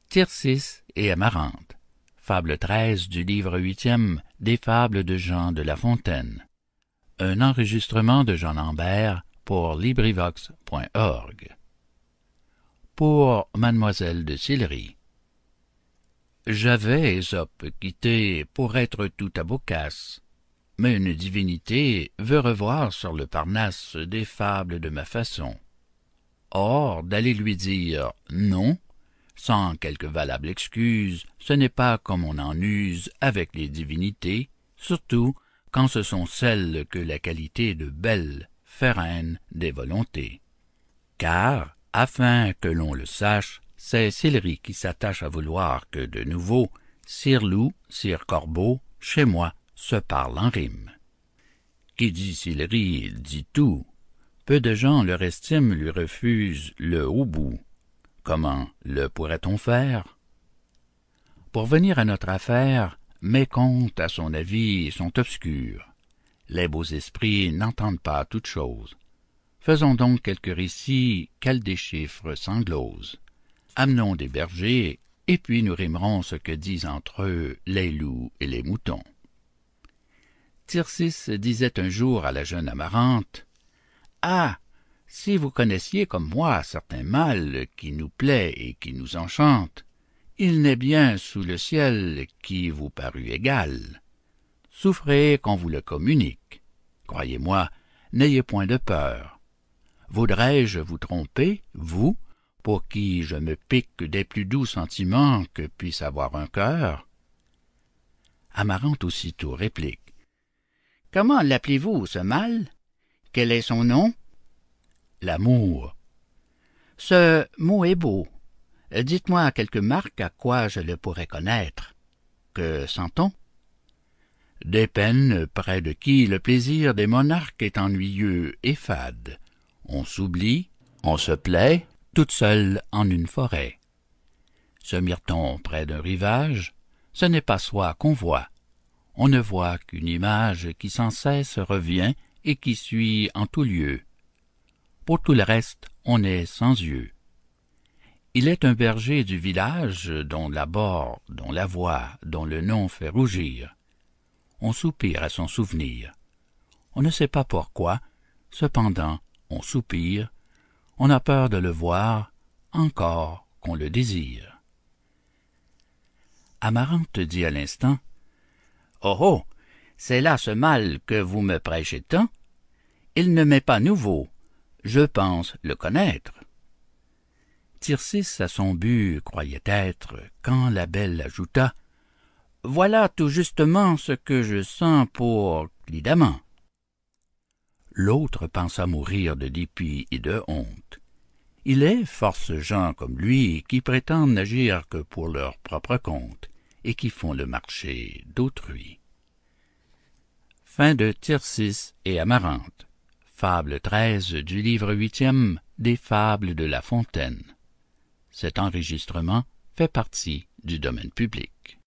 Tircis et Amarante. Fable 13 du livre 8e des Fables de Jean de La Fontaine. Un enregistrement de Jean Lambert pour LibriVox.org. Pour Mademoiselle de Sillery. J'avais Ésope quitté pour être tout à Boccace, mais une divinité veut revoir sur le Parnasse des fables de ma façon. Or, d'aller lui dire non, sans quelque valable excuse, ce n'est pas comme on en use avec les divinités, surtout quand ce sont celles que la qualité de belles fait reine des volontés. Car, afin que l'on le sache, c'est Sillery qui s'attache à vouloir que de nouveau, sire loup, sire corbeau, chez moi, se parle en rime. Qui dit Sillery dit tout. Peu de gens leur estime lui refusent le haut bout. Comment le pourrait-on faire? Pour venir à notre affaire, mes contes, à son avis, sont obscurs. Les beaux esprits n'entendent pas toutes choses. Faisons donc quelques récits qu'elle déchiffre sans glose. Amenons des bergers, et puis nous rimerons ce que disent entre eux les loups et les moutons. Tircis disait un jour à la jeune Amarante, « Ah! Si vous connaissiez comme moi certain mal qui nous plaît et qui nous enchante, il n'est bien sous le ciel qui vous parut égal. Souffrez qu'on vous le communique. Croyez-moi, n'ayez point de peur. Voudrais-je vous tromper, vous, pour qui je me pique des plus doux sentiments que puisse avoir un cœur? » Amarante aussitôt réplique. « Comment l'appelez-vous, ce mal? Quel est son nom? » L'amour. Ce mot est beau. Dites-moi quelques marques à quoi je le pourrais connaître. Que sent-on? Des peines près de qui le plaisir des monarques est ennuyeux et fade. On s'oublie, on se plaît, toute seule en une forêt. Se mire-t-on près d'un rivage, ce n'est pas soi qu'on voit. On ne voit qu'une image qui sans cesse revient et qui suit en tout lieu. Pour tout le reste, on est sans yeux. Il est un berger du village dont l'abord, dont la voix, dont le nom fait rougir. On soupire à son souvenir. On ne sait pas pourquoi, cependant, on soupire. On a peur de le voir, encore qu'on le désire. Amarante dit à l'instant, « Oh oh, c'est là ce mal que vous me prêchez tant? Il ne m'est pas nouveau. Je pense le connaître. » Tircis à son but croyait être, quand la belle ajouta, « Voilà tout justement ce que je sens pour Clidamant. » L'autre pensa mourir de dépit et de honte. Il est force gens comme lui qui prétendent n'agir que pour leur propre compte et qui font le marché d'autrui. Fin de Tircis et Amarante. Fable 13 du livre 8e des Fables de La Fontaine. Cet enregistrement fait partie du domaine public.